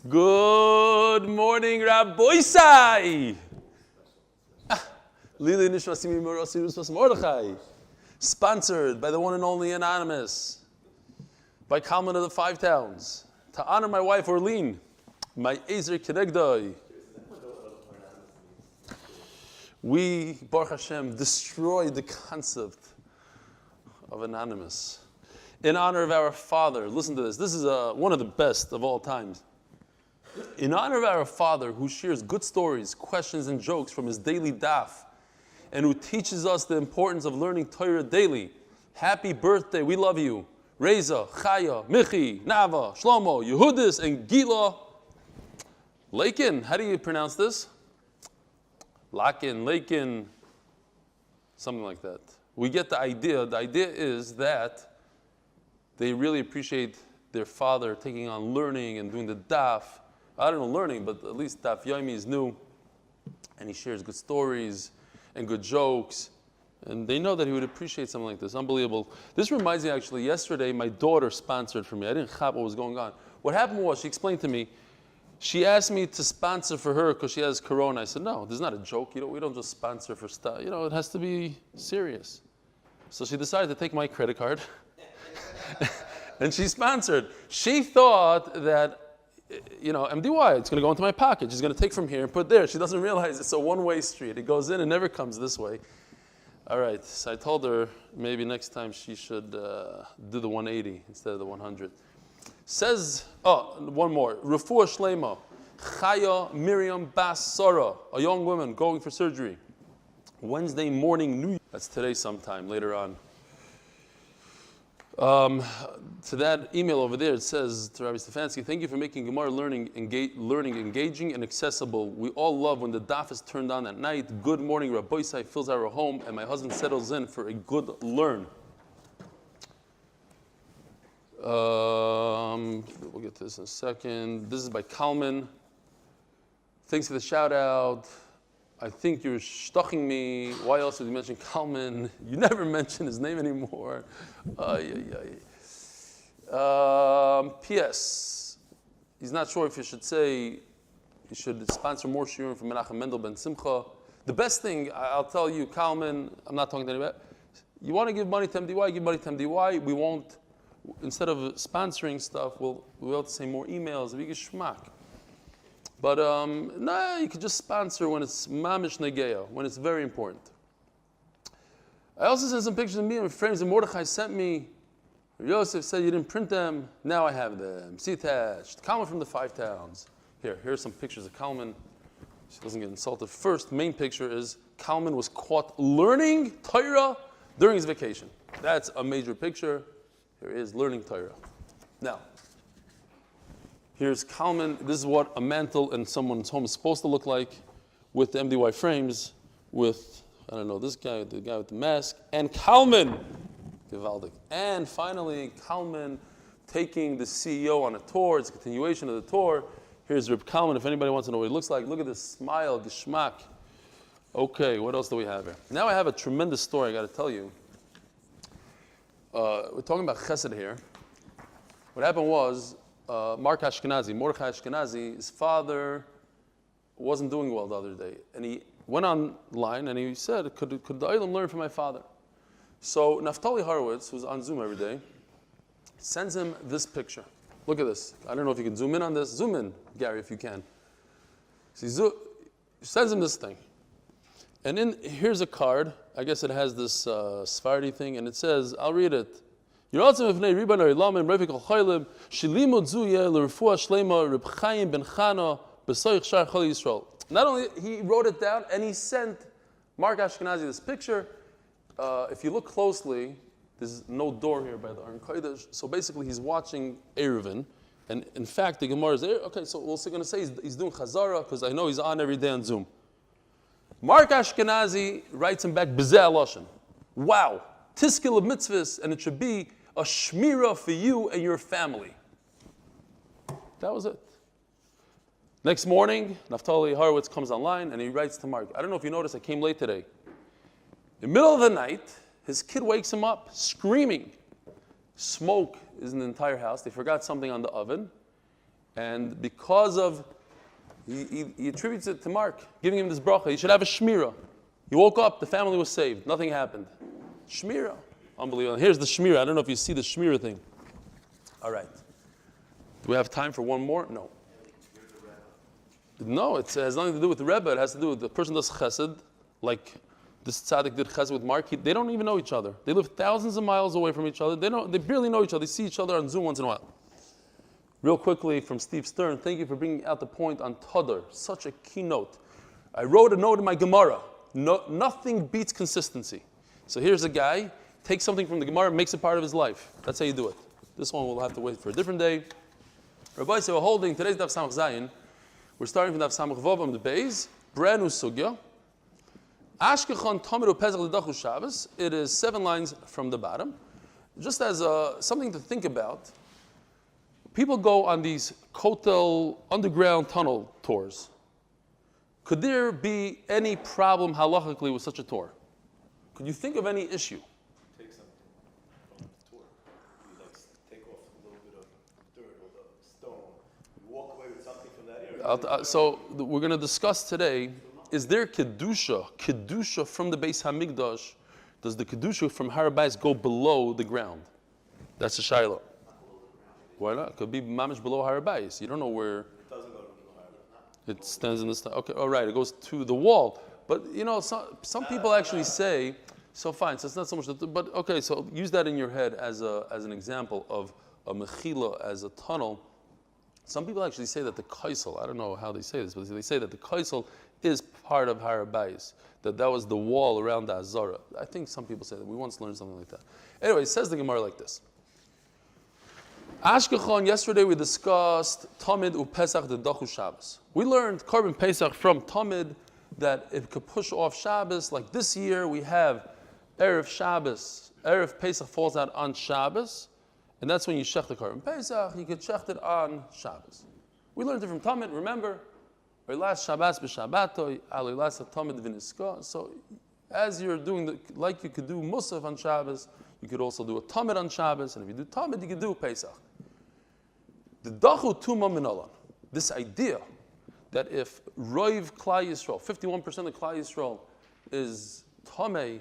Good morning, Rabboisai. Lili Nishmasimi Morosi Rusmas Mordechai. Sponsored by the one and only Anonymous, by Kalman of the Five Towns. To honor my wife Orlene, my ezer Kenegdoi. We, Baruch Hashem, destroyed the concept of Anonymous. In honor of our Father, listen to this. This is one of the best of all times. In honor of our Father, who shares good stories, questions, and jokes from his daily daf, and who teaches us the importance of learning Torah daily. Happy birthday, we love you. Raiza, Chaya, Michy, Nava, Shlomo, Yehudis, and Gila. Lakein, how do you pronounce this? Lakein, something like that. We get the idea. The idea is that they really appreciate their father taking on learning and doing the daf. I don't know learning, but at least Daf Yomi is new. And he shares good stories and good jokes. And they know that he would appreciate something like this. Unbelievable. This reminds me, actually, yesterday my daughter sponsored for me. I didn't have what was going on. What happened was, she explained to me, she asked me to sponsor for her because she has corona. I said, no, this is not a joke. We don't just sponsor for stuff. It has to be serious. So she decided to take my credit card. And she sponsored. She thought that, MDY, it's going to go into my pocket. She's going to take from here and put there. She doesn't realize it's a one-way street. It goes in and never comes this way. All right, so I told her maybe next time she should do the 180 instead of the 100. Says, one more. Rafua Shlema, Chaya, Miriam, Bas Sarah, a young woman going for surgery. Wednesday morning, New York. That's today sometime, later on. To that email over there, it says to Eli Stefansky, thank you for making Gemara learning engaging and accessible. We all love when the daf is turned on at night. Good morning, Rabboisai fills our home, and my husband settles in for a good learn. We'll get to this in a second. This is by Kalman. Thanks for the shout out. I think you're stalking me. Why else did you mention Kalman? You never mention his name anymore. P.S. He's not sure if you should say you should sponsor more shiurim from Menachem Mendel ben Simcha. The best thing, I'll tell you, Kalman, I'm not talking to anybody. You want to give money to MDY, give money to MDY. We won't, instead of sponsoring stuff, we'll have to say more emails. We get schmack. But you could just sponsor when it's mamish negeya, when it's very important. I also sent some pictures of me and frames that Mordechai sent me. Yosef said you didn't print them. Now I have them. See attached. Kalman from the Five Towns. Here's some pictures of Kalman. She doesn't get insulted. First main picture is Kalman was caught learning Torah during his vacation. That's a major picture. Here is learning Torah. Now, here's Kalman. This is what a mantle in someone's home is supposed to look like, with the MDY frames, with, I don't know, this guy, the guy with the mask, and Kalman. Gewaldig. And finally, Kalman taking the CEO on a tour. It's a continuation of the tour. Here's Reb Kalman. If anybody wants to know what he looks like, look at this smile, geschmack. Okay, what else do we have here? Now I have a tremendous story I got to tell you. We're talking about chesed here. What happened was, Mordechai Ashkenazi, his father wasn't doing well the other day. And he went online and he said, could the Olam learn from my father? So Naftali Horowitz, who's on Zoom every day, sends him this picture. Look at this. I don't know if you can zoom in on this. Zoom in, Gary, if you can. So he sends him this thing. And here's a card. I guess it has this Sephardi thing, and it says, I'll read it. Not only he wrote it down, and he sent Mark Ashkenazi this picture. If you look closely, there's no door here by the Aron Kodesh. So basically, he's watching Eruvin. And in fact, the Gemara is, okay, so we're going to say he's doing Chazara, because I know he's on every day on Zoom. Mark Ashkenazi writes him back, B'zeh Aloshen. Wow, Tiskil of mitzvahs, and it should be a shmira for you and your family. That was it. Next morning, Naftali Horowitz comes online, and he writes to Mark. I don't know if you noticed, I came late today. In the middle of the night, his kid wakes him up screaming. Smoke is in the entire house. They forgot something on the oven. And because of, he attributes it to Mark, giving him this bracha. He should have a shmira. He woke up, the family was saved. Nothing happened. Shmira. Unbelievable. Here's the shmira. I don't know if you see the shmira thing. All right. Do we have time for one more? No. No, it has nothing to do with the Rebbe. It has to do with the person does chesed, like this tzaddik did chesed with Mark. They don't even know each other. They live thousands of miles away from each other. They barely know each other. They see each other on Zoom once in a while. Real quickly from Steve Stern, thank you for bringing out the point on Tadar. Such a keynote. I wrote a note in my Gemara. Nothing beats consistency. So here's a guy, takes something from the Gemara, makes it part of his life. That's how you do it. This one we'll have to wait for a different day. Rabbi said we're holding today's Daf Samach Zayin. We're starting from Daf Samach Vav Amud Beis, brand new sugya. Ashkechon Tomer Upezach L'Dachu Shabbos. It is 7 lines from the bottom. Just as something to think about, people go on these Kotel underground tunnel tours. Could there be any problem halachically with such a tour? Could you think of any issue? Take something from the tour. You take off a little bit of dirt or the stone. You walk away with something from that area. So we're going to discuss today, is there Kedusha from the Beis HaMikdash? Does the Kedusha from Har Beis go below the ground? That's the Shiloh. Why not? It could be mamish below Har Beis. You don't know where. It doesn't go to below Har Beis. It stands in the okay, all right, it goes to the wall. But you know, some people actually say, so fine, so it's not so much, but okay, so use that in your head as an example of a mechila as a tunnel. Some people actually say that the kaisel, I don't know how they say this, but they say that the kaisel is part of Har Beis, that was the wall around the Azara. I think some people say that. We once learned something like that. Anyway, it says the Gemara like this. Ashkechon, yesterday we discussed Tamid uPesach the Dachu Shabbos. We learned Korban Pesach from Tamid that it could push off Shabbos. Like this year we have Erev Shabbos. Erev Pesach falls out on Shabbos, and that's when you shech the Korban Pesach. You could shech it on Shabbos. We learned it from Tamid, remember? Last Shabbos b'Shabbatoi, Alilas Tamid v'Niska. So as you're doing, like you could do Musaf on Shabbos, you could also do a Tamid on Shabbos, and if you do Tamid, you could do Pesach. The Dachu Tuma Minolan, this idea that if Roiv Klai Yisrael, 51% of Klai Yisrael is Tamei,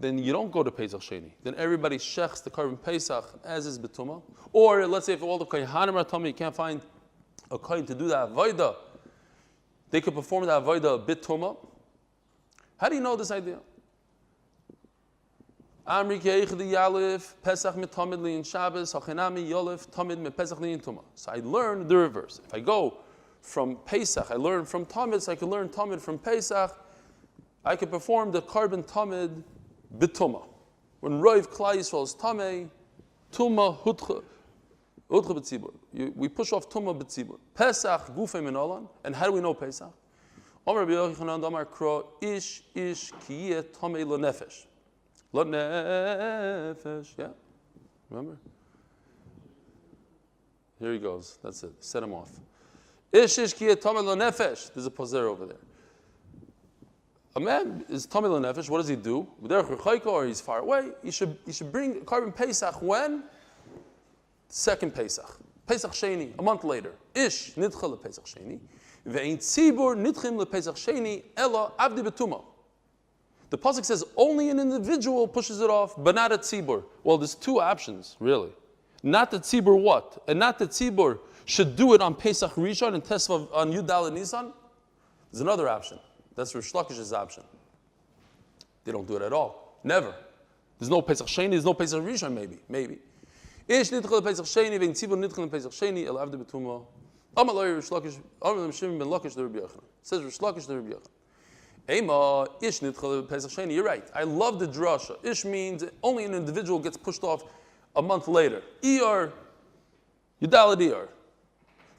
then you don't go to Pesach Sheni. Then everybody shechs the Korban Pesach as is B'Tuma. Or let's say if all the Kohanim are Tamei, you can't find a Kohen to do the Avodah, they could perform the Avodah B'Tuma. How do you know this idea? Amri Keichdi Yalif, Pesach mit Tamid Li in Shabbos, Hachinami Yolif, Tamid mit Pesach Li in Tuma. So I learned the reverse. If I go from Pesach, I learn from Tamid, so I can learn Tamid from Pesach. I can perform the Korban Tamid B'Tuma. When Roiv Klai Yisrael is Tamei, Tuma Hutcha B'Tzibur. We push off Tuma B'Tzibur. Pesach Gufei Minolan. And how do we know Pesach? Omer Rabbi Yochanan Amar Kro Ish Kiyeh Tamei Lo Nefesh. Lo Nefesh. Yeah? Remember? Here he goes. That's it. Set him off. Ish Kiyeh Tamei Lo Nefesh. There's a poser over there. A man is Tamei Lo Nefesh. What does he do? Or he's far away. He should bring Korban Pesach when? Second Pesach. Pesach Sheni, a month later. Ish nidcha le Pesach Sheni. Ve'ein tzibur nidchim le Pesach Sheni ela avdi betuma. The pasuk says only an individual pushes it off, but not a tzibur. Well, there's two options, really. Not the tzibur what? And not the tzibur should do it on Pesach Rishon and Tesvav on Yudal and Nisan. There's another option. That's Rish Lakish's option. They don't do it at all. Never. There's no Pesach Sheni, there's no Pesach Rishon, maybe. Ish nidchel Pesach Sheni, vein tzibur nidchel Pesach Sheni, el avdi betuma. Amaloi Rish Lakish, Amar Shimon ben Lakish the Rabbi Yochanan. Says Rish Lakish the Rabbi Yochanan. Ema ish nidchel Pesach Sheni. You're right. I love the drasha. Ish means only an individual gets pushed off a month later. Iyar, Yudalad Iyar.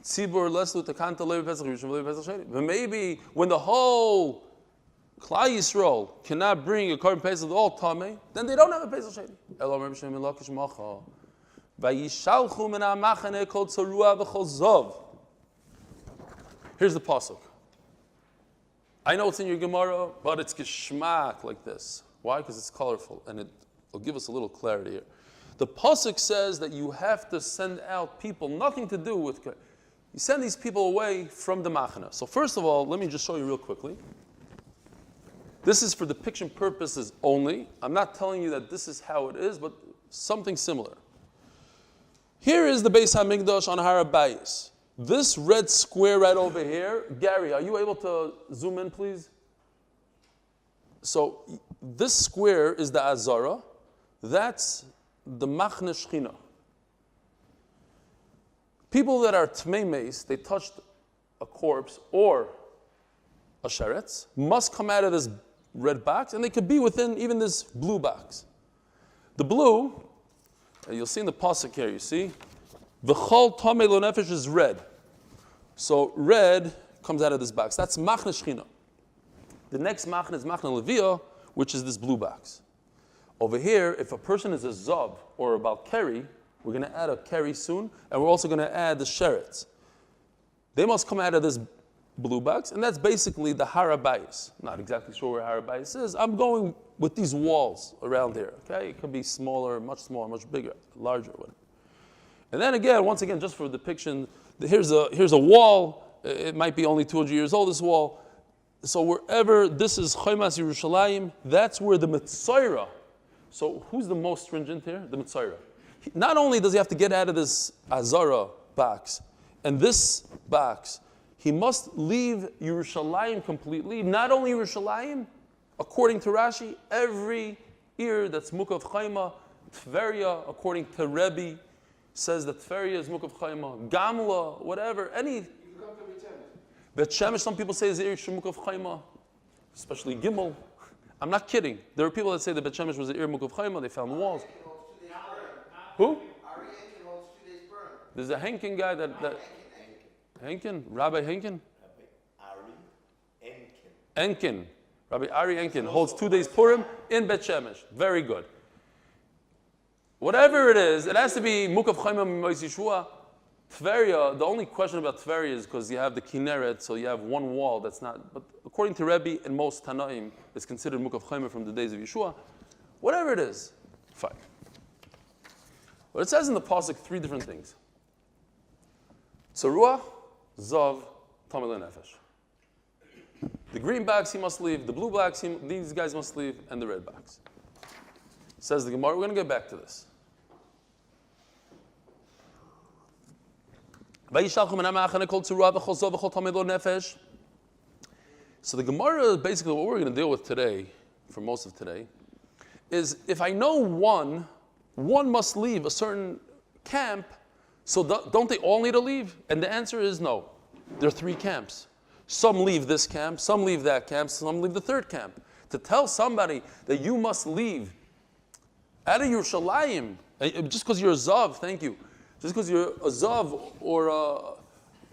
Tzibur leslu takanta levi Pesach Rishon levi Pesach Sheni. But maybe when the whole Klai Yisrael cannot bring a Korban Pesach all Tamei, then they don't have a Pesach Sheni. Elo Rabbi Shimon ben Lakish macha. Here's the pasuk. I know it's in your Gemara, but it's geschmack like this. Why? Because it's colorful, and it'll give us a little clarity here. The pasuk says that you have to send out people, nothing to do with You send these people away from the machana. So first of all, let me just show you real quickly. This is for depiction purposes only. I'm not telling you that this is how it is, but something similar. Here is the Beis HaMikdash on Har HaBayis. This red square right over here, Gary, are you able to zoom in, please? So this square is the Azara. That's the Machne Shechina. People that are Tmei Meis, they touched a corpse or a sheretz, must come out of this red box, and they could be within even this blue box. The blue, you'll see in the pasuk here, you see, V'chol Tomei Lo Nefesh is red. So red comes out of this box. That's Machne Shechina. The next Machne is Machne Leviyah, which is this blue box. Over here, if a person is a Zav or a Balkeri, we're going to add a Keri soon, and we're also going to add the Sheretz. They must come out of this blue box, and that's basically the Har HaBayis. Not exactly sure where Har HaBayis is. I'm going with these walls around here. Okay, it could be smaller, much bigger, larger, whatever. And then again, once again, just for depiction, here's a wall. It might be only 200 years old, this wall. So wherever this is Chaymas Yerushalayim, that's where the Mitzayra. So who's the most stringent here? The Mitzayra. Not only does he have to get out of this Azara box and this box, he must leave Yerushalayim completely. Not only Yerushalayim, according to Rashi, every ear that's Mukav Chayma, Tveria, according to Rebbe, says that Tveria is Mukav Chayma, Gamla, whatever, any. You come to Bet Shemesh, some people say is ear Mukav Chayma, especially Gimel. I'm not kidding. There are people that say that Bet Shemesh was the ear Mukav Chayma, they found walls. Who? There's a Henkin guy that Henkin? Rabbi Henkin? Enkin. Rabbi Ari Enkin holds 2 days Purim in Bet Shemesh. Very good. Whatever it is, it has to be Mukav Chaimah Mimois Yeshua. Tveria, the only question about Tveria is because you have the Kinneret, so you have one wall that's not, but according to Rebbe and most Tanaim, it's considered Mukav Chaimah from the days of Yeshua. Whatever it is, fine. But it says in the pasuk 3 different things. Tzaruah, Zav, Tamil Nefesh. The green box he must leave, the blue box these guys must leave, and the red box. Says the Gemara, we're going to get back to this. So the Gemara, basically what we're going to deal with today, for most of today, is if I know one must leave a certain camp, so don't they all need to leave? And the answer is no. There are 3 camps. Some leave this camp, some leave that camp, some leave the third camp. To tell somebody that you must leave out of Yerushalayim, just because you're a Zav, thank you, just because you're a Zav or a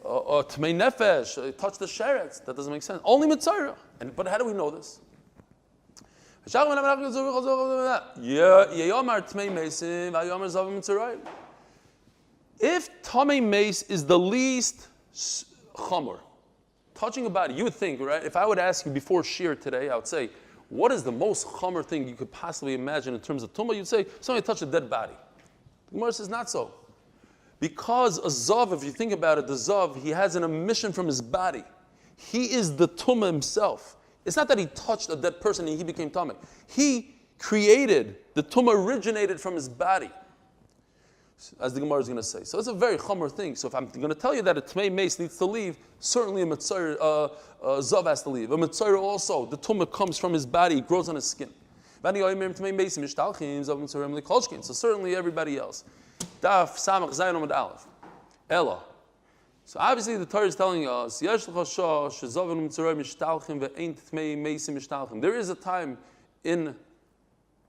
Tmei Nefesh, touch the Sheretz, that doesn't make sense. Only Mitzayra. But how do we know this? If Tamei Meis is the least chamor, touching a body, you would think, right? If I would ask you before Shir today, I would say, what is the most chamor thing you could possibly imagine in terms of tumah? You'd say, somebody touched a dead body. The Gemara says, not so. Because a Zav, if you think about it, the Zav, he has an emission from his body. He is the tumah himself. It's not that he touched a dead person and he became tumah. He created, the tumah originated from his body, as the Gemara is going to say. So it's a very chomer thing. So if I'm going to tell you that a Tmei Meis needs to leave, certainly a Mitzayr, Zav has to leave. A Mitzayr also, the tumah comes from his body, it grows on his skin. So certainly everybody else. Daf Samach Zayin Amud Aleph. Ella. So obviously the Torah is telling us, there is a time in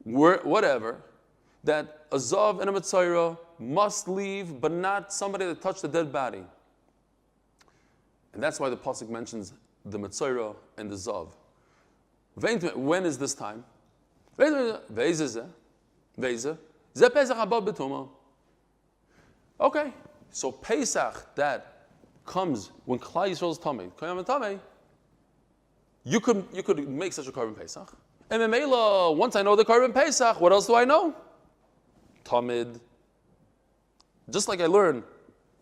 whatever that a Zav and a Mitzayra must leave, but not somebody that touched a dead body. And that's why the pasuk mentions the Mitzayra and the Zav. When is this time? Okay, so Pesach, that comes when Klal Yisrael is Tamei. You could make such a Korban Pesach. And Memela, once I know the Korban Pesach, what else do I know? Tamid. Just like I learned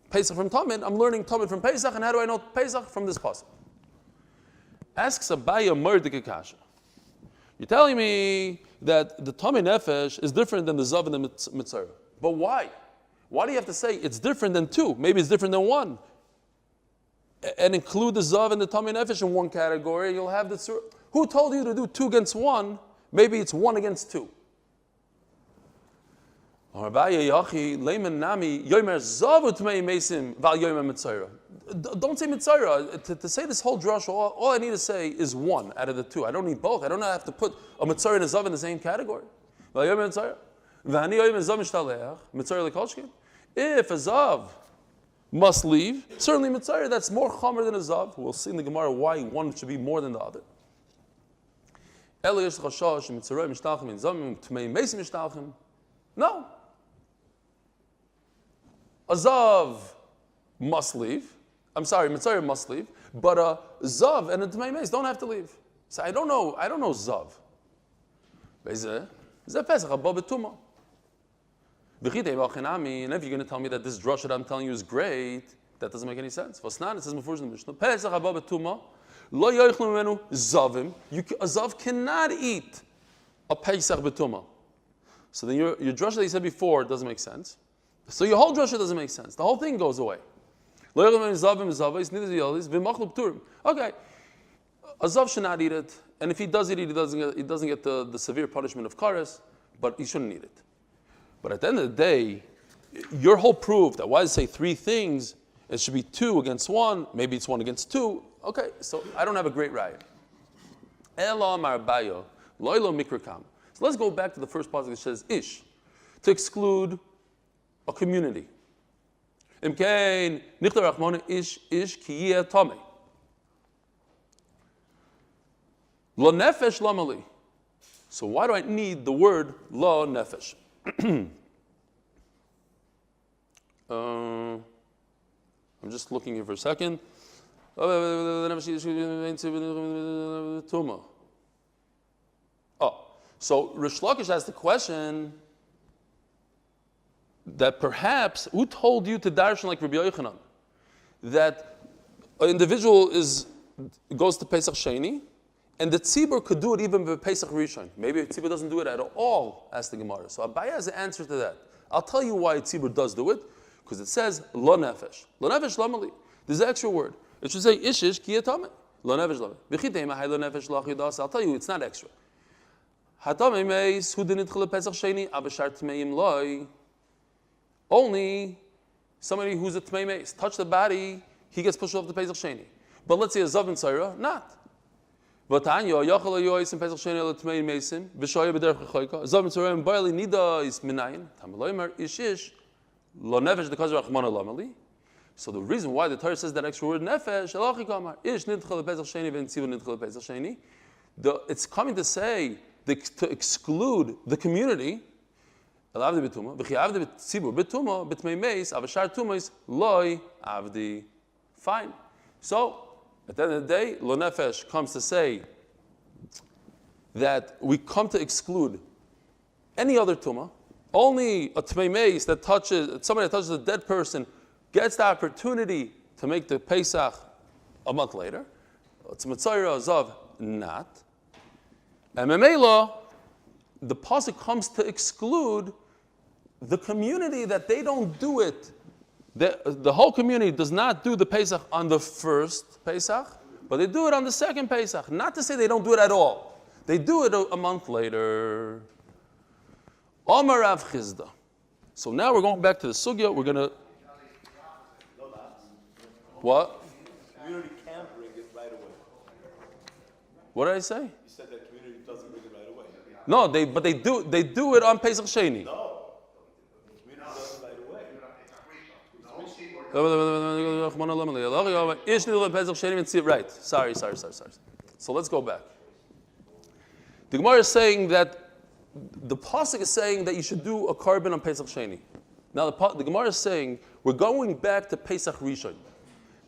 Pesach from Tamid, I'm learning Tamid from Pesach, and how do I know Pesach from this pasuk? Asks Abaya Mordecai Kasha. You're telling me that the Tamid Nefesh is different than the Zav and the Mitzvah. But why? Why do you have to say it's different than two? Maybe it's different than one. And include the Zav and the Tamid Nefesh in one category, you'll have the Surah. Who told you to do 2 against 1? Maybe it's 1 against 2. Don't say Mitzvah. To say this whole drush, all I need to say is 1 out of the 2. I don't need both. I don't have to put a Mitzvah and a Zav in the same category. If a Zav must leave, certainly Mitzvah, that's more chomer than a Zav. We'll see in the Gemara why one should be more than the other. No. A Zav must leave. I'm sorry, Mitzvah must leave. But a Zav and a Tmei Meis don't have to leave. So I don't know Zav. And if you're going to tell me that this drush that I'm telling you is great, that doesn't make any sense. It says in the Mishnah, a Zav cannot eat a Pesach B'tumah. So then your drush that you said before doesn't make sense. So your whole drasha doesn't make sense. The whole thing goes away. Okay, a Zav should not eat it, and if he does eat it, he doesn't get the severe punishment of kares, but he shouldn't eat it. But at the end of the day, your whole proof that why does it say 3 things, it should be 2 against 1, maybe it's 1 against 2. Okay, so I don't have a great raya. So let's go back to the first passage that says ish, to exclude a community. Imkain nichtar rachmona ish kiyeh tamei. Lo nefesh lamali. So why do I need the word lo nefesh? I'm just looking here for a second. So Rish Lakish asked the question that perhaps, who told you to darshan like Rabbi Yochanan? That an individual goes to Pesach Sheni, and the tzibur could do it even with Pesach Rishon. Maybe the tzibur doesn't do it at all, asked the Gemara. So Abaya has the answer to that. I'll tell you why tzibur does do it, because it says lo nefesh. Lo nefesh lamali. There's an extra word. It should say ishish ki yatame. Lo nefesh lamali. V'chitei hay lo nefesh lachidas. I'll tell you, it's not extra. Hatame meis hu dinit chile Pesach Sheni abashar tmeim loy. Only somebody who's a tmei meis touch the body, he gets pushed off the Pesach Sheni. But let's say a zav and tzara, not. V'tanya yachal yoyis in Pesach Sheni le tmei meisim v'shoya b'derech chayka zav and tzara and barely nida is minayin tamaloymer ishish lo nefesh the kazer achmana lamali. So the reason why the Torah says that extra word nefesh elachi kamar ish nidchal Pesach Sheni v'nitzivu nidchal Pesach Sheni. It's coming to say to exclude the community. Fine. So, at the end of the day, lo nefesh comes to say that we come to exclude any other tumah. Only a tmei meis that somebody that touches a dead person gets the opportunity to make the Pesach a month later. It's mitzayra zav not. And memela, the pasuk comes to exclude the community that they don't do it. The whole community does not do the Pesach on the first Pesach, but they do it on the second Pesach. Not to say they don't do it at all. They do it a month later. Omar Rav Chizda. So now we're going back to the sugya. We're going to... What? The community can't bring it right away. What did I say? You said that community doesn't bring it right away. No, but they do it on Pesach Sheni. No. Right. Sorry. So let's go back. The Gemara is saying that the pasuk is saying that you should do a korban on Pesach Sheni. Now the Gemara is saying we're going back to Pesach Rishon.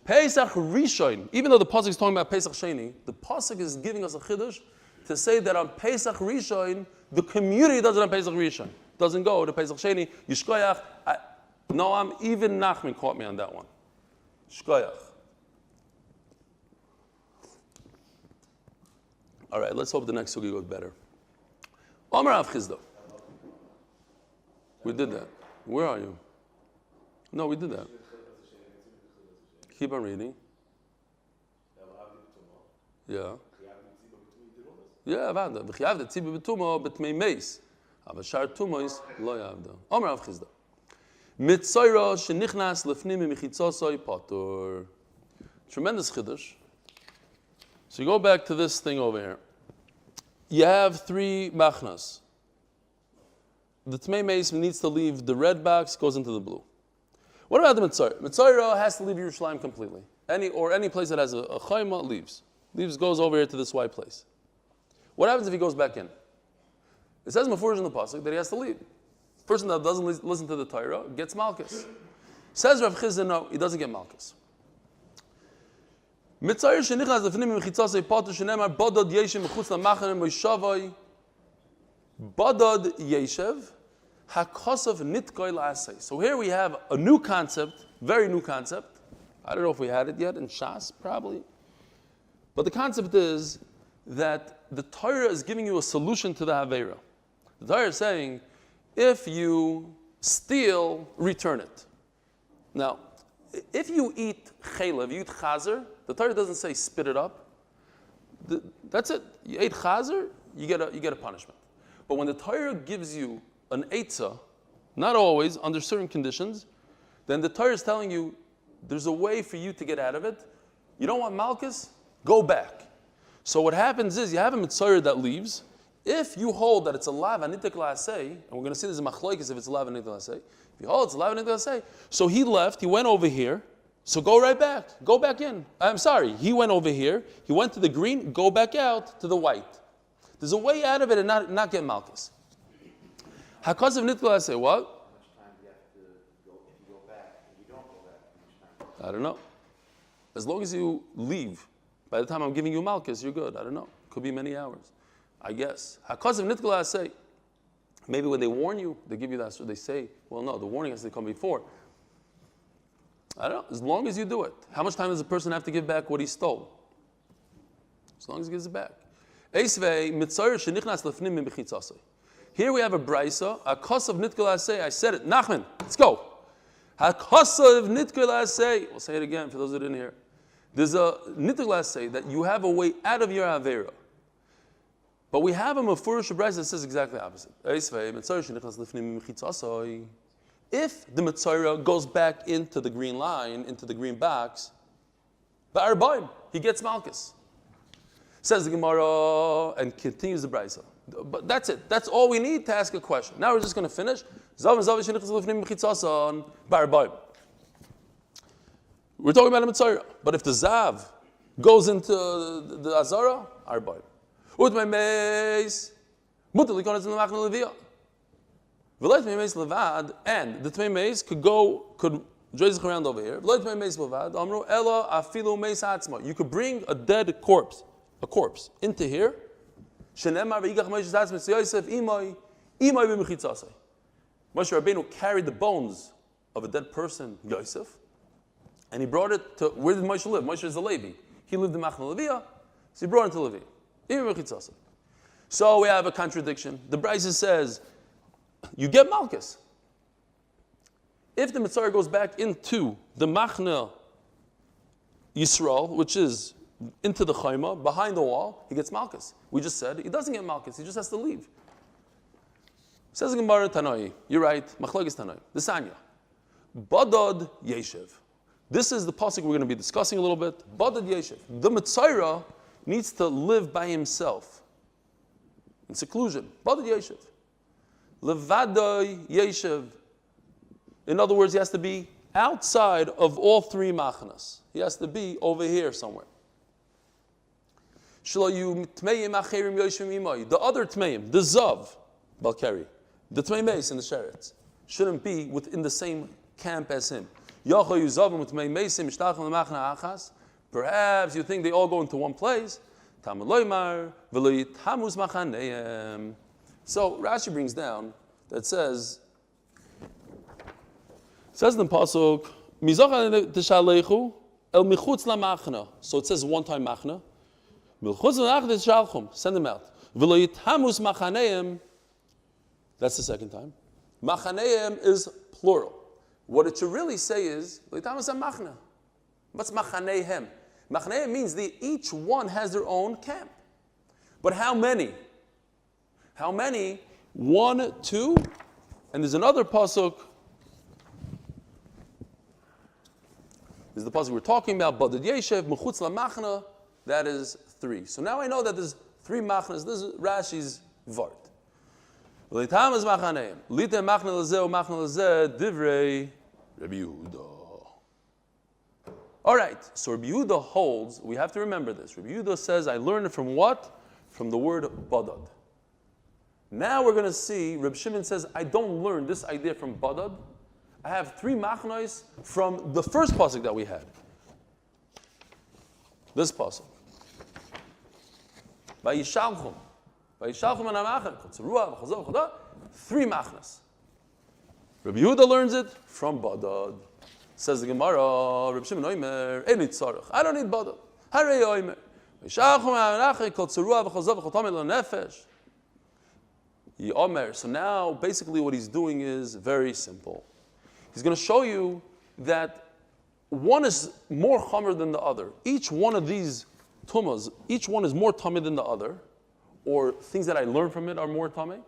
Pesach Rishon, even though the pasuk is talking about Pesach Sheni, the pasuk is giving us a chiddush to say that on Pesach Rishon the community does it on Pesach Rishon. Doesn't go to Pesach Sheni. Yishkoyach. No, even Nachman caught me on that one. Shkoyach. All right, let's hope the next sugi goes better. Omer Av Chizda. We did that. Where are you? No, we did that. Keep on reading. Yeah. Yeah, Avada. V'chiyavda tziba b'tumo b'tmei meis. Avashar tumois lo yavda. Omer Av Chizda. Mitzoyro shenichnas lefnim michitzosoi patur. Tremendous chiddush. So you go back to this thing over here. You have three machnas. The Tmei Meis needs to leave the red box, goes into the blue. What about the Mitzayra? Mitzayra has to leave Yerushalayim completely. Any place that has a chayma leaves. Goes over here to this white place. What happens if he goes back in? It says Mefurish in the pasuk that he has to leave. Person that doesn't listen to the Torah gets malchus. Says Rav Chizda, no, he doesn't get malchus. Mitzayir shenichnas lefnim michitzasei patur shenemar bodod yeshev mechutz lamachane moishavai bodod yeshev hakosav nitkoy la'asei. So here we have a new concept, very new concept. I don't know if we had it yet in Shas, probably. But the concept is that the Torah is giving you a solution to the Haveira. The Torah is saying, if you steal, return it. Now, if you eat chayla, if you eat chazer, the Torah doesn't say spit it up. That's it. You ate chazer, you get a punishment. But when the Torah gives you an eitzah, not always, under certain conditions, then the Torah is telling you there's a way for you to get out of it. You don't want malchus? Go back. So what happens is you have a mitzvah that leaves. If you hold that it's a lav anitik la'asei, and we're going to see this in machlokes if it's a lav anitik la'asei. If you hold it's a lav anitik la'asei, so he left, he went over here, so go right back. Go back in. I'm sorry, he went over here, he went to the green, go back out to the white. There's a way out of it and not get malchus. Hakaz of nitik la'asei, what? How much time do you have to go if you go back and you don't go back? How much time? I don't know. As long as you leave, by the time I'm giving you malchus, you're good. I don't know. Could be many hours. I guess. Hakaz of nitkala say, maybe when they warn you, they give you that, so they say, well, no, the warning has to come before. I don't know, as long as you do it. How much time does a person have to give back what he stole? As long as he gives it back. Here we have a brisa, hakaz of nitkala say, I said it, Nachman, let's go. Hakaz of nitkala say, we'll say it again for those who didn't hear. There's a nitkala say that you have a way out of your avera. But we have a mefurish brisa that says exactly the opposite. If the Mitzayra goes back into the green line, into the green box, he gets malchus. Says the Gemara and continues the brisa. But that's it. That's all we need to ask a question. Now we're just going to finish. We're talking about a Mitzayra. But if the Zav goes into the Azara, Arbaim. Utmei meis, mutter likon in the machne levia. V'leit mei meis levad, and the tmei meis could dress around over here. V'leit mei meis levad, amru ela afilu meis atzma. You could bring a dead corpse, into here. Shenemar v'igach meis atzma Yosef imay b'mechitzasei. Moshe Rabbeinu carried the bones of a dead person, Yosef, and he brought it to, where did Moshe live? Moshe is a Levi. He lived in machne levia, so he brought it to Levi. So we have a contradiction. The Brisa says, you get malchus. If the Mitzvah goes back into the Machna Yisrael, which is into the Chayma, behind the wall, he gets malchus. We just said he doesn't get malchus, he just has to leave. Says Gemara Tanoi, you're right, Machlokes Tanoi, the Sanya. Badad Yeshev. This is the pasuk we're going to be discussing a little bit. Badad Yeshev. The Mitzvah needs to live by himself in seclusion. Badad Yeshev. Levadai Yeshev. In other words, he has to be outside of all three machnas. He has to be over here somewhere. The other tmeim, the zav, Balkari, the tmei meis in the chariots, shouldn't be within the same camp as him. Perhaps you think they all go into one place. So Rashi brings down that says says in the pasuk, "Mizocha teshalechu el michutz lamachna." So it says one time machna. Michutz lamachna teshalchum. Send them out. V'lo yitamus machaneim. That's the second time. Machaneim is plural. What it should really say is, lo yitamus machna. What's machanehem? Machanehem means each one has their own camp. But how many? How many? 1, 2, and there's another pasuk. This is the pasuk we're talking about. Badad yeshev mechutz lamachna. That is 3. So now I know that there's 3 machnas. This is Rashi's vart. L'tam is machaneim. Litem machna lezeh machna lezeh divrei Rabbi Yehuda. All right. So Rabbi Yehuda holds. We have to remember this. Rabbi Yehuda says, I learned it from what? From the word badad. Now we're going to see, Reb Shimon says, I don't learn this idea from badad. I have 3 machnos from the first pasuk that we had. This pasuk. Vayishalchum. Vayishalchum anamachar. Kotzerua, v'chazov, v'chodah. 3 machnos. Rabbi Yehuda learns it from badad. Says the Gemara, Reb Shimon oimer, ein tzarech. I don't need badad. Harei oimer. Vayishalchum anamachar. Kotzerua, v'chazov, v'chodah lo nefesh. So now, basically what he's doing is very simple. He's going to show you that one is more chamer than the other. Each one of these tumas, each one is more tummy than the other, or things that I learn from it are more tummy.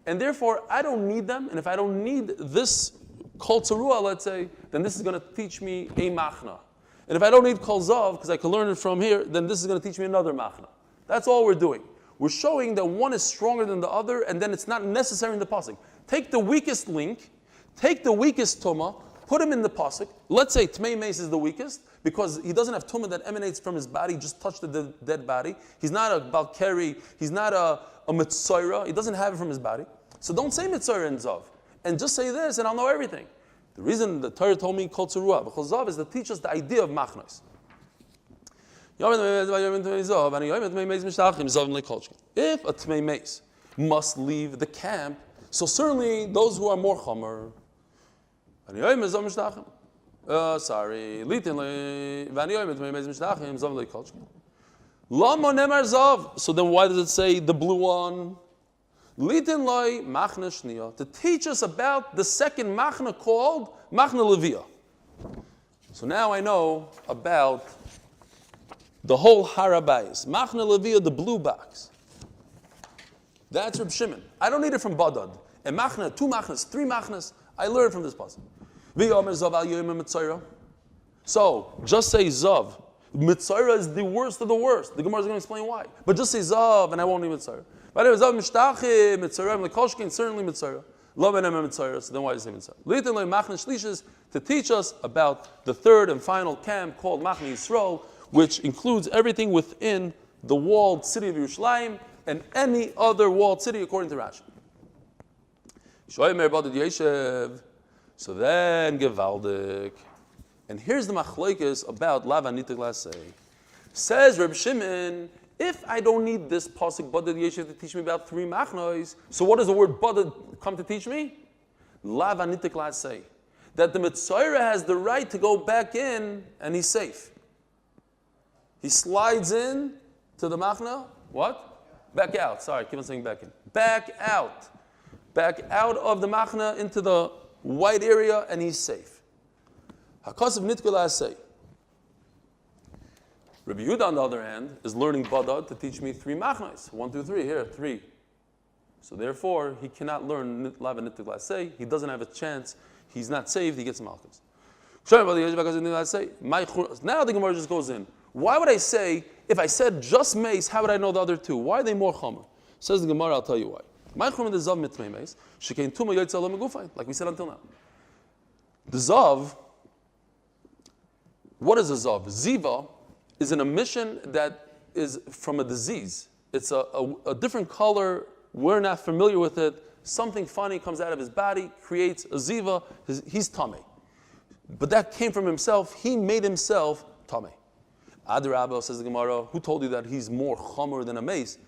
And therefore, I don't need them, and if I don't need this kol tzarua, let's say, then this is going to teach me a machna. And if I don't need kol zav, because I can learn it from here, then this is going to teach me another machna. That's all we're doing. We're showing that one is stronger than the other, and then it's not necessary in the pasuk. Take the weakest link, take the weakest tumah, put him in the pasuk. Let's say Tmei Meis is the weakest, because he doesn't have tumah that emanates from his body, just touched the dead body. He's not a balkari, he's not a mitzayra, he doesn't have it from his body. So don't say mitzayra and zav, and just say this, and I'll know everything. The reason the Torah told me kol tzarua, because zav is to teach us the idea of machnos. If a Tmei Meis must leave the camp, so certainly those who are more chamer. So then why does it say the blue one? To teach us about the second machna called machna levia. So now I know about the whole harabayis. Machna levia, the blue box. That's Reb Shimon. I don't need it from badad. A machna, 2 machnas, 3 machnas, I learned from this pasuk. So, just say zav. Mitzayra is the worst of the worst. The Gemara is going to explain why. But just say zav, and I won't need mitzayra. But if zav mishtachim, mitzayra, lekoshkin, certainly mitzayra. Love and mitzayra, so then why is it mitzayra? Litin loy machna shlishes, to teach us about the third and final camp called Machna Yisrael, which includes everything within the walled city of Yerushalayim and any other walled city, according to Rashi. So then, Gevaldik. And here's the machlokes about Lav Anitik Lasei. Says Reb Shimon, if I don't need this pasuk Badad Yeshev to teach me about 3 machnos, so what does the word Badad come to teach me? Lav Anitik Lasei. That the Mitzayra has the right to go back in and he's safe. He slides in to the machna. What? Back out. Sorry, keep on saying back in. Back out. Back out of the machna into the white area, and he's safe. Hakasav nitkula say. Rabbi Yehuda, on the other hand, is learning badad to teach me 3 machnas. 1, 2, 3. Here, 3. So therefore, he cannot learn lava nitkula say. He doesn't have a chance. He's not saved. He gets malchus. Now the Gemara just goes in. Why would I say, if I said just mace, how would I know the other 2? Why are they more chomer? Says the Gemara, I'll tell you why. Like we said until now. The zav, what is a zav? Ziva is an emission that is from a disease. It's a different color, we're not familiar with it. Something funny comes out of his body, creates a ziva, he's tummy. But that came from himself, he made himself tummy. Adrabah, says the Gemara, who told you that he's more chomer than a mace?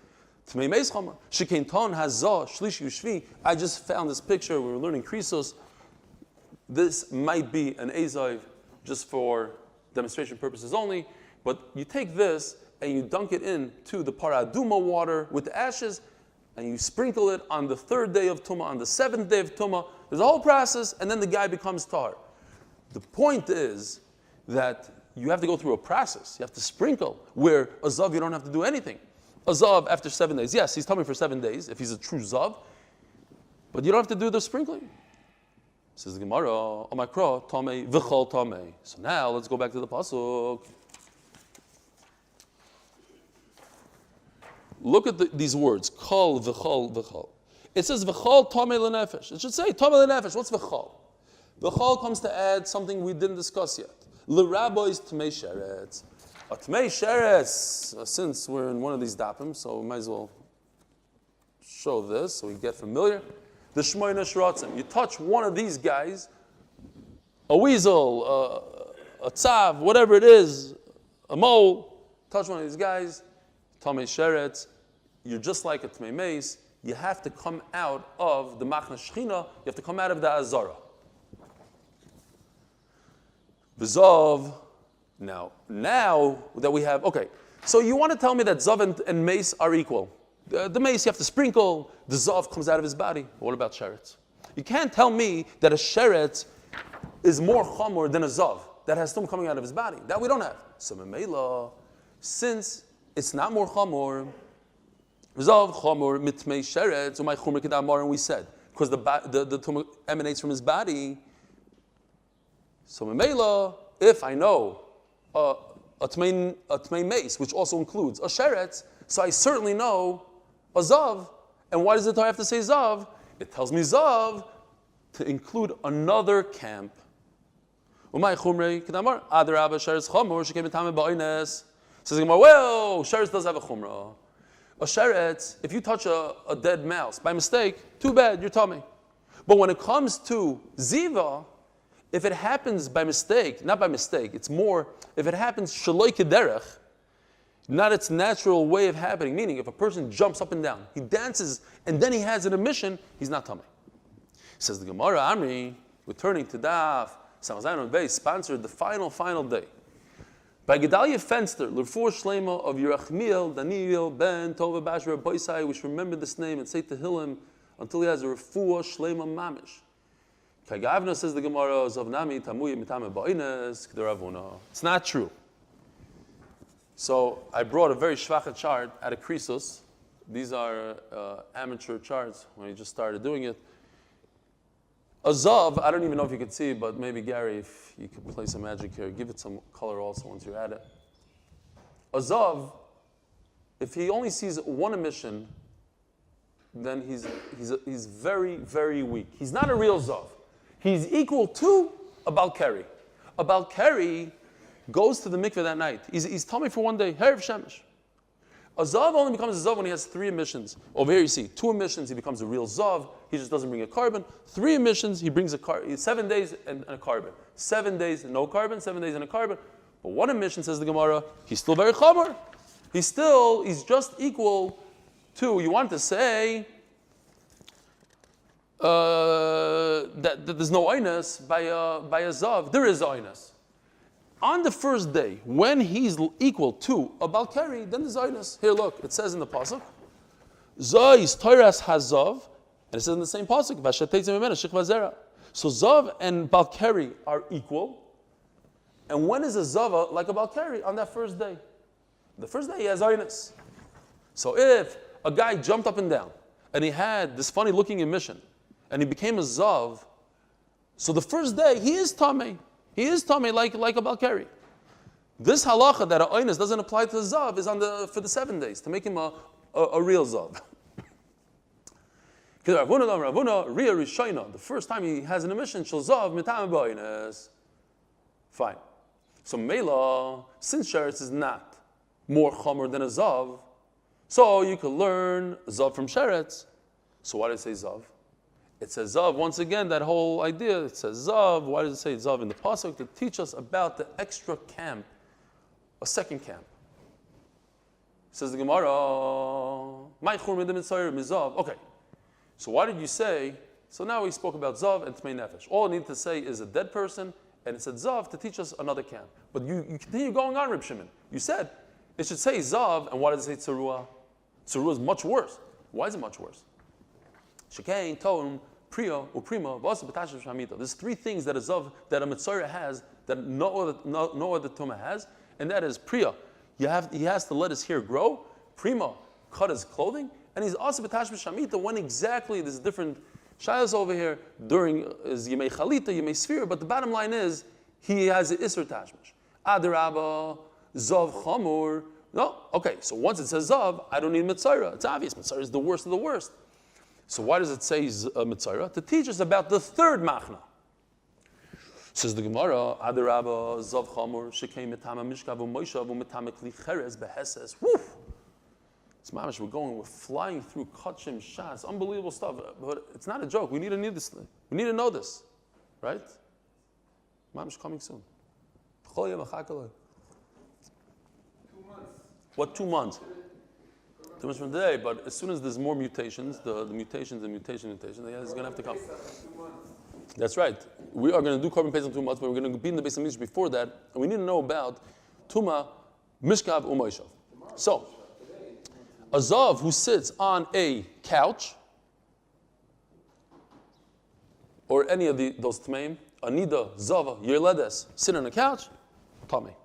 Tmei meis chomer. Shikein ton hazah shlishi ushvi. I just found this picture. We were learning Krisos. this might be an ezer just for demonstration purposes only, but you take this and you dunk it into the paraduma water with the ashes, and you sprinkle it on the 3rd day of Tumah, on the 7th day of Tumah. There's a whole process, and then the guy becomes tar. The point is that you have to go through a process. You have to sprinkle, where a zav, you don't have to do anything. A zav after 7 days, yes, he's tummy for 7 days, if he's a true zav, but you don't have to do the sprinkling. Says the Gemara, Omakro, Tomei, V'chol Tomei. So now let's go back to the pasuk. Look at these words, Kol, V'chol, V'chol. It says V'chol Tomei L'nefesh. It should say Tomei L'nefesh. What's V'chol? V'chol comes to add something we didn't discuss yet. L'rabois Tmei Sheretz. A Tmei Sheretz, since we're in one of these dapim, so we might as well show this so we get familiar. The Shmoyne Shrotzim. You touch one of these guys, a weasel, a tzav, whatever it is, a mole, touch one of these guys, Tomei Sheretz, you're just like a Tmei Meis. You have to come out of the Machna Shechina, you have to come out of the Azara. V'zav, now that we have, okay, so you want to tell me that Zav and Meis are equal. The mace you have to sprinkle, the zav comes out of his body. What about sheretz? You can't tell me that a sheretz is more chamor than a zav that has stum coming out of his body. That we don't have. So memela, since it's not more chamor, zav chamor mitmei sheretz umay chumer kedamar, and we said because the tumah emanates from his body. So memela, if I know a tmei mace, which also includes a sheretz, so I certainly know a zav. And why does the Torah have to say zav? It tells me zav to include another camp. Says Gemara, well, sheretz does have a chumrah. A sheretz, if you touch a dead mouse by mistake, too bad, you're tummy. But when it comes to ziva, if it happens by mistake, not by mistake, it's more, if it happens shaloi kederech, not its natural way of happening, meaning if a person jumps up and down, he dances, and then he has an emission, he's not tummy. Says the Gemara, Amri, returning to Daf, Amud Beis, sponsored the final day. By Gedalia Fenster, L'Rfuah Shlema of Yerachmiel, Daniel, Ben, Tova, Bashra, Boisai, we should remember this name and say Tehillim until he has a Rafua Shlema Mamish. Kagavna, says the Gemara, Zavnami, Tamuya, Mitame, Ba'ines, K'deravuna. It's not true. So I brought a very shvacha chart out of Krisos. These are amateur charts when he just started doing it. A zav, I don't even know if you could see, but maybe Gary, if you could play some magic here, give it some color also once you're at it. A zav, if he only sees one emission, then he's very, very weak. He's not a real zav. He's equal to a balkari. A balkari goes to the mikveh that night. He's tummy for one day. Herav shemesh. A zav only becomes a zav when he has 3 emissions. Over here you see 2 emissions, he becomes a real zav. He just doesn't bring a carbon. 3 emissions, he brings a carbon. 7 days and a carbon. 7 days no carbon. 7 days and a carbon. But 1 emission, says the Gemara, he's still very chamor. He's just equal to. You want to say that there's no oinus by a zav. There is oinus. On the first day, when he's equal to a balkari, then there's oinus. Here, look, it says in the pasuk, Zois Toras Hazav, and it says in the same pasuk, so zav and balkari are equal. And when is a zava like a balkari? On that first day. The first day he has oinus. So if a guy jumped up and down and he had this funny looking emission and he became a zav, so the first day he is tamei. He is tamei like a balkari. This halacha that a oinus doesn't apply to the zav is for the 7 days to make him a real zav. The first time he has an emission, shel zav mitam b'oinus. Fine. So mela, since sheretz is not more chomer than a zav, so you can learn zav from sheretz. So why does it say zav? It says zav, once again, that whole idea, it says zav. Why does it say zav in the pasuk? To teach us about the extra camp, a second camp. Says the Gemara, okay, so why did you say So now we spoke about Zav and Tmei Nefesh. All I need to say is a dead person, and it said Zav to teach us another camp. But you continue going on, Reb Shimon. You said it should say Zav, and why does it say Tzarua? Tzarua is much worse. Why is it much worse? Shekain, Toim, Priya, Uprima, Vasa, B'tashav Shamita. There's three things that a Zav, that a Mitzorah has, that no other Tumah has, and that is Priya. He has to let his hair grow. Prima, cut his clothing. And he's also B'tashav Shamita when exactly, there's different Shayas over here during is Yemei Chalita, Yemei Sfira, but the bottom line is he has the ezer tashmish. Adarabba, Zav Chamur. No, okay, so once it says Zav, I don't need Mitzorah. It's obvious, Mitzorah is the worst of the worst. So why does it say Mitzorah? To teach us about the third Machna. Says the Gemara, Adarabba, Zav Chamur, Shekei Metama Mishkav U'Moishav U'Metama Kli Cheres Beheses. Woof! It's mamish, we're flying through kachim, shas, unbelievable stuff. But it's not a joke. We need to know this, right? Mamish coming soon. 2 months. What 2 months? 2 months from today. But as soon as there's more mutations, the mutations and it's going to have to come. That's right. We are going to do Korban Pesach in 2 months, but we're going to be in the Beis Hamikdash before that, and we need to know about Tuma, Mishkav, U'Moishav. So. A Zav who sits on a couch, or any of those Tmeim, Anida, Zava, Yerledes, sit on a couch, Tame.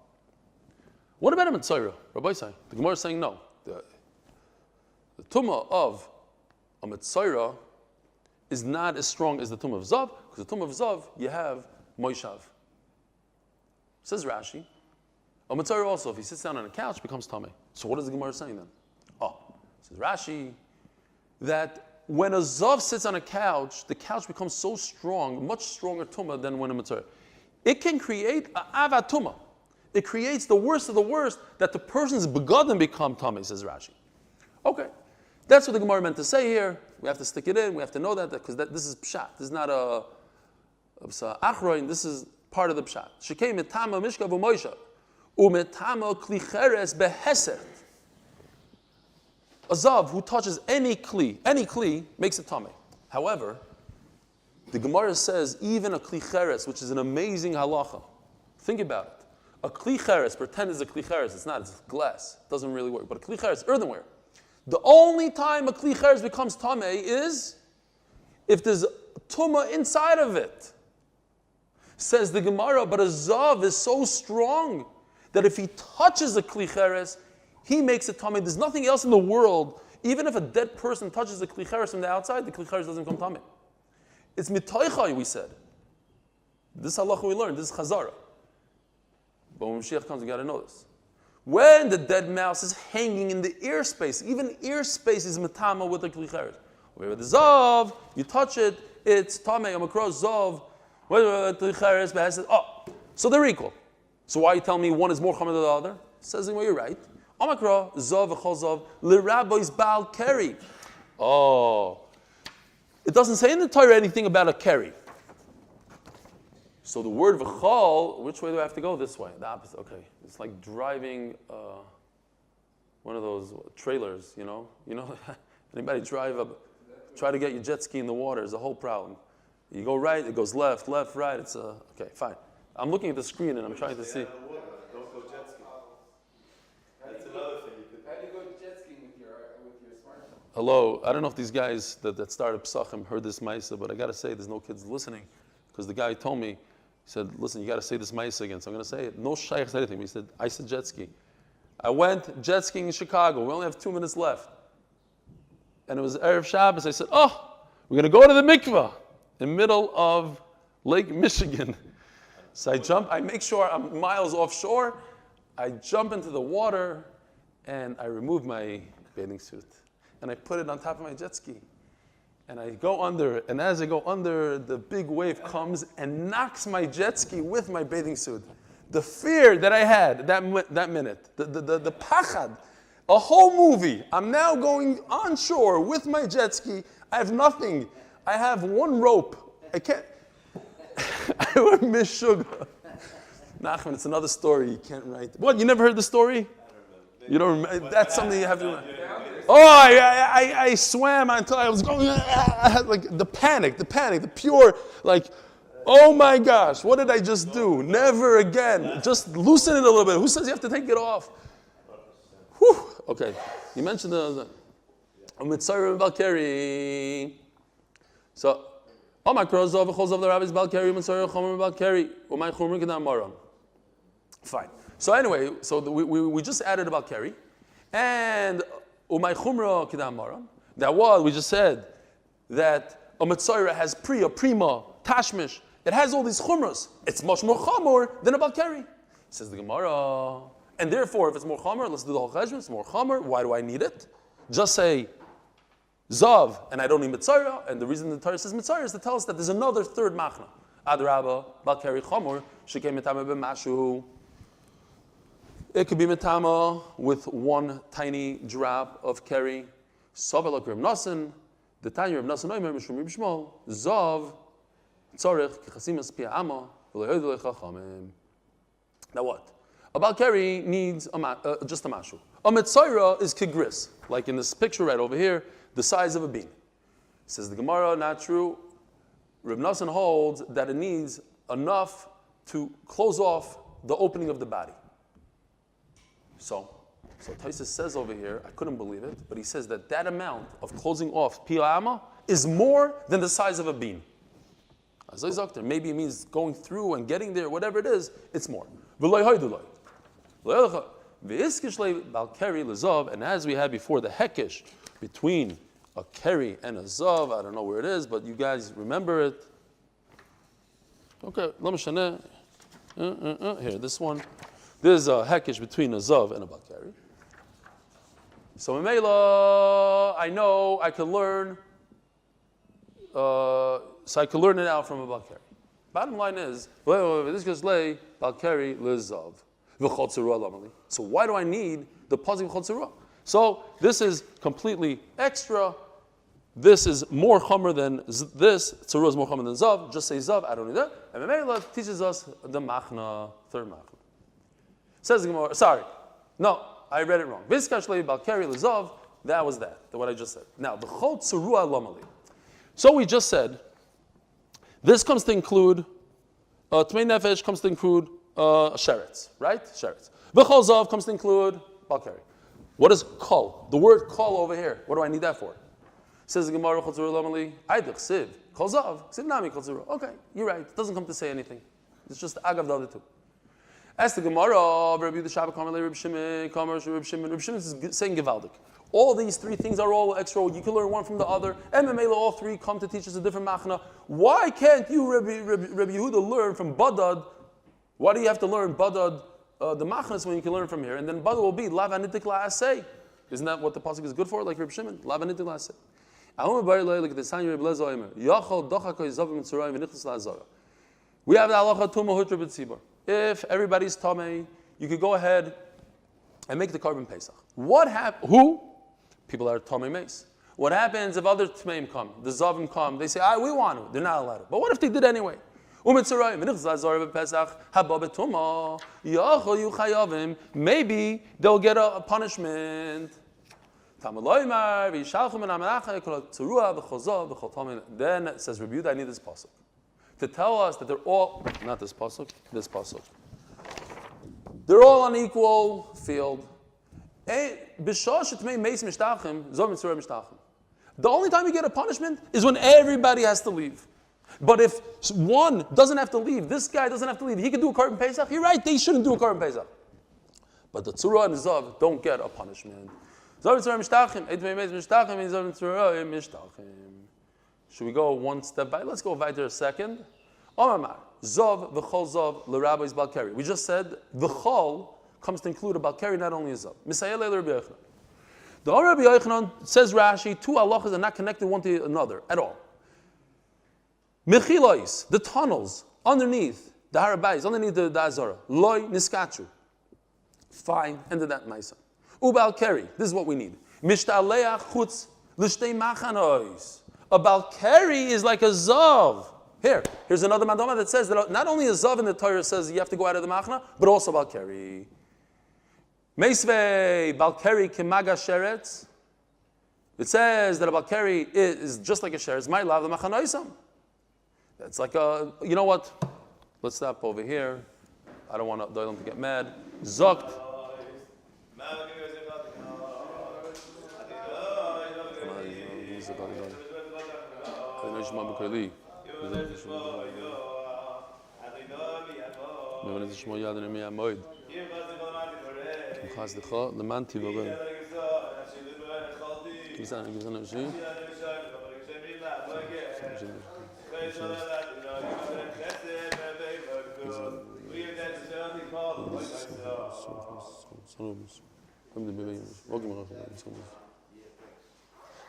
What about a Mitzorah? Rabbi say, the Gemara is saying no. The Tumah of a Mitzorah is not as strong as the Tumah of Zav, because the Tumah of Zav, you have Moishav. Says Rashi, a Mitzorah also, if he sits down on a couch, becomes Tame. So what is the Gemara saying then? Says Rashi, that when a Zav sits on a couch, the couch becomes so strong, much stronger Tumah than when a Mitzorah. It can create an Ava Tumah. It creates the worst of the worst that the person's begotten become Tameh, says Rashi. Okay, that's what the Gemara meant to say here. We have to stick it in, we have to know that, because this is Pshat. This is not a Achroin, this is part of the Pshat. Shekei metama mishkav u'moishav, u'metama kli cheres beheset. A Zav who touches any kli makes it tameh. However, the Gemara says even a kli cheres, which is an amazing halacha. Think about it. A kli cheres, pretend it's a kli cheres. It's not. It's glass. It doesn't really work. But a kli cheres, earthenware. The only time a kli cheres becomes tameh is if there's tumah inside of it. Says the Gemara, but a Zav is so strong that if he touches a kli cheres, he makes it tameh. There's nothing else in the world. Even if a dead person touches the kli cheres from the outside, the kli cheres doesn't come tameh. It's mitoichai, we said. This halacha we learned. This is chazara. But when Mashiach comes, you got to know this. When the dead mouse is hanging in the airspace, even airspace is metama with the kli cheres. With the zav, you touch it, it's tameh. Amakro zav. Kli cheres, oh, so they're equal. So why you tell me one is more chamer than the other? Says well, you're right. Amakra, Zav, Chazav, L'Rabbi's Baal Keri. Oh. It doesn't say in the Torah anything about a Keri. So the word V'chal, which way do I have to go? This way. The opposite. Okay. It's like driving one of those trailers, you know? Anybody drive try to get your jet ski in the water is a whole problem. You go right, it goes left, right. It's okay, fine. I'm looking at the screen and I'm trying to see. Hello, I don't know if these guys that started Pesachim heard this Maisa, but I got to say there's no kids listening, because the guy told me, he said, listen, you got to say this Maisa again, so I'm going to say it. No shaykh said anything. He said, I said jet ski. I went jet skiing in Chicago. We only have 2 minutes left. And it was Erev Shabbos. I said, oh, we're going to go to the mikvah in the middle of Lake Michigan. So I make sure I'm miles offshore. I jump into the water, and I remove my bathing suit. And I put it on top of my jet ski. And I go under, and as I go under, the big wave comes and knocks my jet ski with my bathing suit. The fear that I had that minute, the pachad, a whole movie. I'm now going on shore with my jet ski. I have nothing. I have one rope. I can't. I would miss sugar. Nachman, it's another story. You can't write. What? You never heard the story? You don't remember? That's something you have to remember. I swam until I was going, like the panic, the pure, like, oh my gosh, what did I just do? Never again. Just loosen it a little bit. Who says you have to take it off? Whew. Okay, you mentioned the Mitzayr Balkari. So, my Krozov, Chozov, the rabbis Balkari, Mitzayr Chomer Balkari, my Chomer Kedam Maram. Fine. So anyway, so we just added about Balkari, and Umay Chumra Kedam Maram. That was, we just said that a Mitzayr has Priya, Prima, Tashmish. It has all these chumras. It's much more chamor than a Balkari. Says the Gemara. And therefore, if it's more chamor, let's do the whole cheshbon. It's more chamor. Why do I need it? Just say zav, and I don't need mitzayra. And the reason the Torah says mitzayra is to tell us that there's another third machna. Adrabah, Balkari chamor, shekei mitama b'mashu. It could be mitama with one tiny drop of keri. Savelak Reb Nasan, the tiny Reb Nasan oimer mishum Reb Shmuel, zav. Now what? A Balkari needs just a mashu. A Mitzayra is kigris, like in this picture right over here, the size of a bean. Says the Gemara, not true. Reb Nasan holds that it needs enough to close off the opening of the body. So Taisus says over here, I couldn't believe it, but he says that amount of closing off piyama is more than the size of a bean. Maybe it means going through and getting there, whatever it is, it's more. And as we had before, the hekesh between a keri and a zav, I don't know where it is, but you guys remember it. Okay, here, this one. There's a hekesh between a zav and a balkari. So in Mela, I know I can learn. So I can learn it out from a Balkari. Bottom line is, this goes lay Balkari lizav. So why do I need the pasuk v'chotzerua? So this is completely extra. This is more chomer than this. Tzerua is more chomer than zav. Just say zav. I don't need that. And Memela teaches us the machna, third machna. Says the Gemara. Sorry, no, I read it wrong. Vizkash lei Balkari lizav. That was that. What I just said. Now the chotzerua lamali. So we just said, this comes to include, Tmei Nefesh comes to include sheretz, right? Sheretz. V'chol zav comes to include Balkari. What is kol? The word kol over here. What do I need that for? Says the Gemara, Chol Tzurah Lamali, Aydich, Siv, Kol zav, Siv Nami, Kol Tzurah. Okay, you're right. It doesn't come to say anything. It's just agav the other two. As the Gemara, Rabbi Yehuda Shabbat, Kamer, Reb Shimon, Reb Shimon is saying Gevaldik. All these three things are all extra. You can learn one from the other. And Memela, all three come to teach us a different machna. Why can't you, Rabbi Yehuda, learn from Badad? Why do you have to learn Badad, the machnas, when you can learn from here? And then Badad will be Lav Anitik La'aseh. Isn't that what the pasuk is good for, like Reb Shimon? Lav Anitik La'aseh. We have the halacha Tumah Hutra B'tzibur. If everybody's tamei, you could go ahead and make the carbon pesach. What happens? Who? People that are tamei meis. What happens if other tmeim come, the zavim come, they say, we want to. They're not allowed to. But what if they did anyway? Maybe they'll get a punishment. Then it says, Rebuke, I need this pasuk to tell us that they're all, not this pasuk, this pasuk. They're all on equal field. The only time you get a punishment is when everybody has to leave. But if one doesn't have to leave, this guy doesn't have to leave, he can do a carbon pesach, you're right, they shouldn't do a carbon pesach. But the tzura and the zav don't get a punishment. Should we go one step back? Let's go weiter a second. Zav v'chol zav l'rabbis balkari. We just said v'chol comes to include a balkari, not only a zav. The Rabbi Yochanan says Rashi, two halachas are not connected one to another at all. Mechilois, the tunnels underneath the harabais, underneath the azara, loy niskachu. Fine, ended that nice. Ubalkari, this is what we need. Mishtaleach chutz l'shtei machanois. A balkari is like a zav. Here's another mandama that says that not only a zav in the Torah says you have to go out of the machna, but also balkari. Meisvei balkari kemaga sheretz. It says that a Balkari is just like a share. It's my love, the machanoisam. It's like a, you know what? Let's stop over here. I don't want to get mad. Zokt.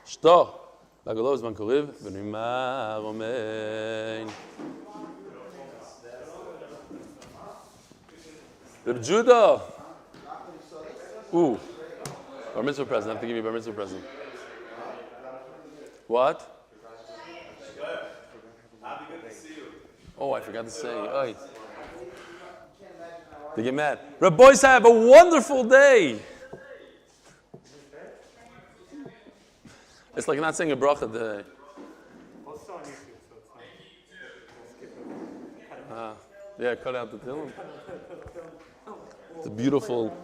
שתו, לגלוב זמן קריב, ונאמר אמן. Reb Judah. Ooh, bar mitzvah present. I have to give you a bar mitzvah present. What? Oh, I forgot to say. Oy. They get mad. Reb boys, have a wonderful day. It's like not saying a bracha today. Also on YouTube, so it's not. Yeah, cut out the Tehillim. It's a beautiful.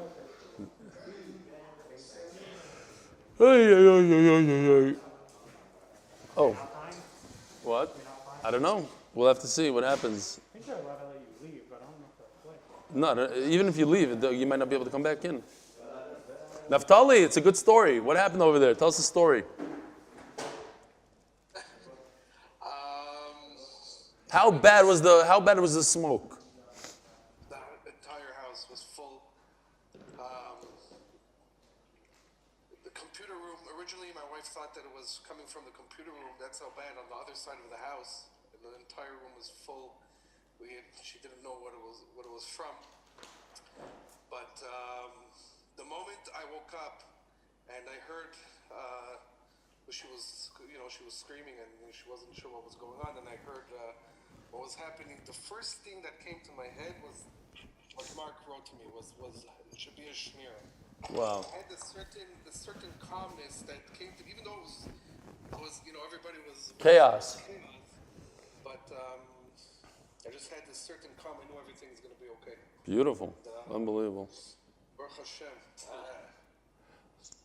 Oh, what? I don't know. We'll have to see what happens. I think they're allowed to let you leave, but I don't know if they'll play. No, even if you leave, you might not be able to come back in. Naftali, it's a good story. What happened over there? Tell us the story. How bad was the smoke? The entire house was full. The computer room, originally my wife thought that it was coming from the computer room. That's how bad. On the other side of the house, and the entire room was full. She didn't know what it was from. But the moment I woke up and I heard she was screaming and she wasn't sure what was going on, and I heard what was happening. The first thing that came to my head was what Mark wrote to me was it should be a shmira. Wow. I had this certain calmness that came to, even though it was everybody was Chaos. But I just had this certain calm. I knew everything is going to be okay. Beautiful. Unbelievable. Baruch Hashem.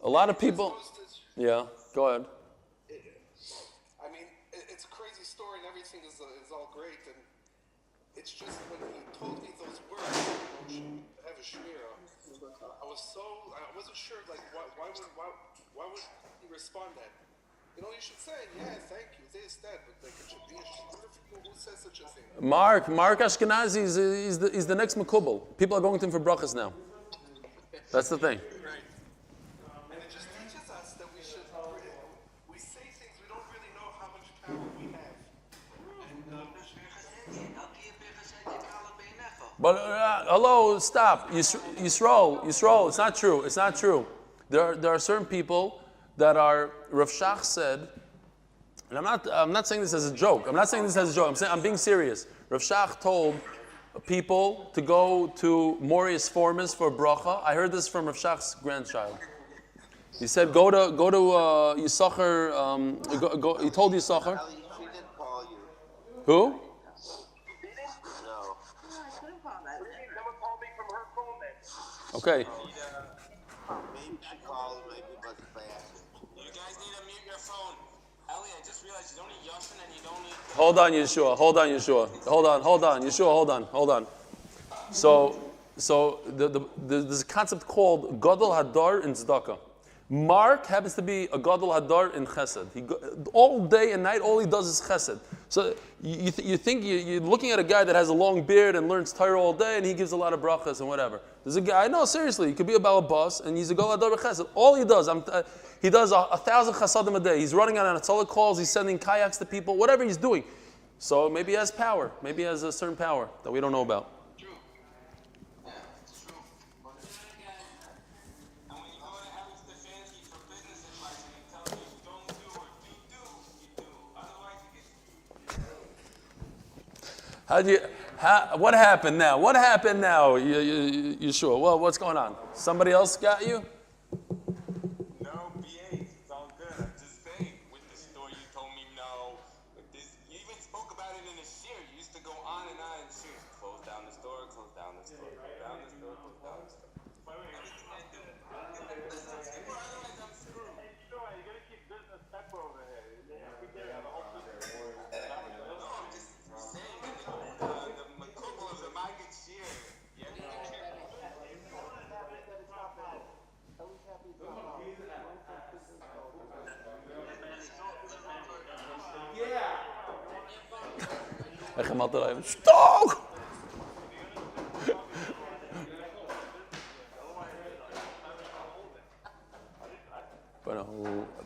A lot of people. Yeah, go ahead. I mean, it's a crazy story and everything is all great. And it's just when he told me those words, have a shmira, I wasn't sure, like, why would he respond that? You should say, yeah, thank you, this, that, but like, it should be a shmira. Who says such a thing? Mark Ashkenazi is the next Makubal. People are going to him for brachas now. That's the thing. Right. And it just teaches us that we say things, we don't really know how much power we have. But hello, stop. Yisrael, it's not true. It's not true. There are certain people that are, Rav Shach said, and I'm not saying this as a joke. I'm being serious. Rav Shach told people to go to Morius Formas for bracha. I heard this from Rav Shach's grandchild. He said, go to Yisachar. He told Yisachar. She didn't call you. Who? No. Someone called me from her phone then. Okay. Maybe she called, maybe it wasn't by accident. You guys need to mute your phone. Ellie, I just realized you don't need Yoshin and you don't need... Hold on, Yeshua. Hold on. Yeshua, hold on. So there's a concept called Gadol Hadar in Tzedakah. Mark happens to be a Gadol Hadar in Chesed. All day and night, all he does is Chesed. So you think you're looking at a guy that has a long beard and learns Torah all day, and he gives a lot of brachas and whatever. There's a guy, no, seriously, he could be a balabas, and he's a Gadol Hadar Chesed. All he does, he does 1,000 chasadim a day. He's running on Atzala calls, he's sending kayaks to people, whatever he's doing. So maybe he has power. Maybe he has a certain power that we don't know about. True. Yeah, it's true. And when you go to Eli Stefansky for business advice and he tells you don't do or do, you do. Otherwise you get... What happened now? You sure? Well, what's going on? Somebody else got you? No BAs. It's all good. איך אמרת להם? שתוק!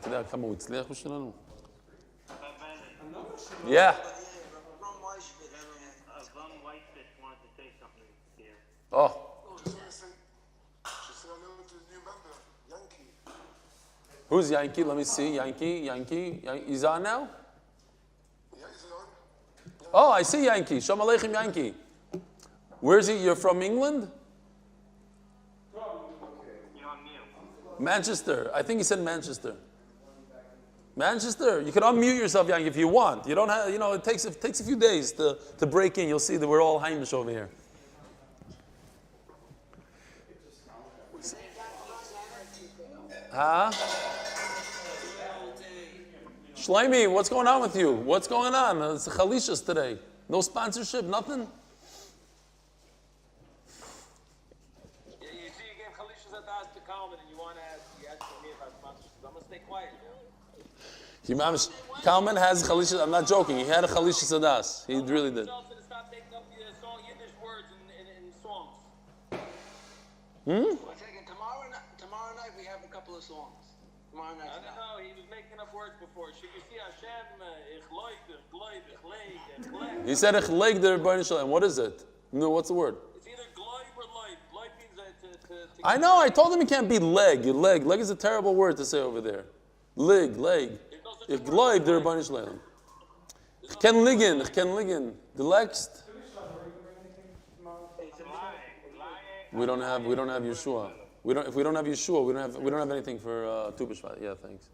אתה יודע כמה הוא הצליח בשבילנו? Yeah. Oh. Who's Yankee? Let me see. Yankee. He's on now? Oh, I see Yankee. Shalom Aleichem Yankee. Where is he? You're from England? Manchester. I think he said Manchester. Manchester. You can unmute yourself, Yankee, if you want. You don't have, it takes a few days to break in. You'll see that we're all Heimish over here. Huh? Shlomi, what's going on with you? What's going on? It's the Chalishas today. No sponsorship, nothing? Yeah, you see, you gave Chalishas at us to Kalman, and you asked me about sponsorships. I'm going to stay quiet now. Kalman has Chalishas. I'm not joking. He had a Chalishas at us. He really did. Stop taking up Yiddish words in songs. Tomorrow night we have a couple of songs. Tomorrow night. I don't know. He was making up words before. Should you see Hashem? He said echleig der Rebbeinu Shalom. What is it? No, what's the word? It's either gloib or loib. Loib means to I know. I told him it can't be leg. Leg. Leg is a terrible word to say over there. Leg. Ich gloib der Rebbeinu Shalom. Ich kann liegen. The next. We don't have Yeshua. If we don't have Yeshua, we don't have anything for Tu B'Shvat. Yeah, thanks.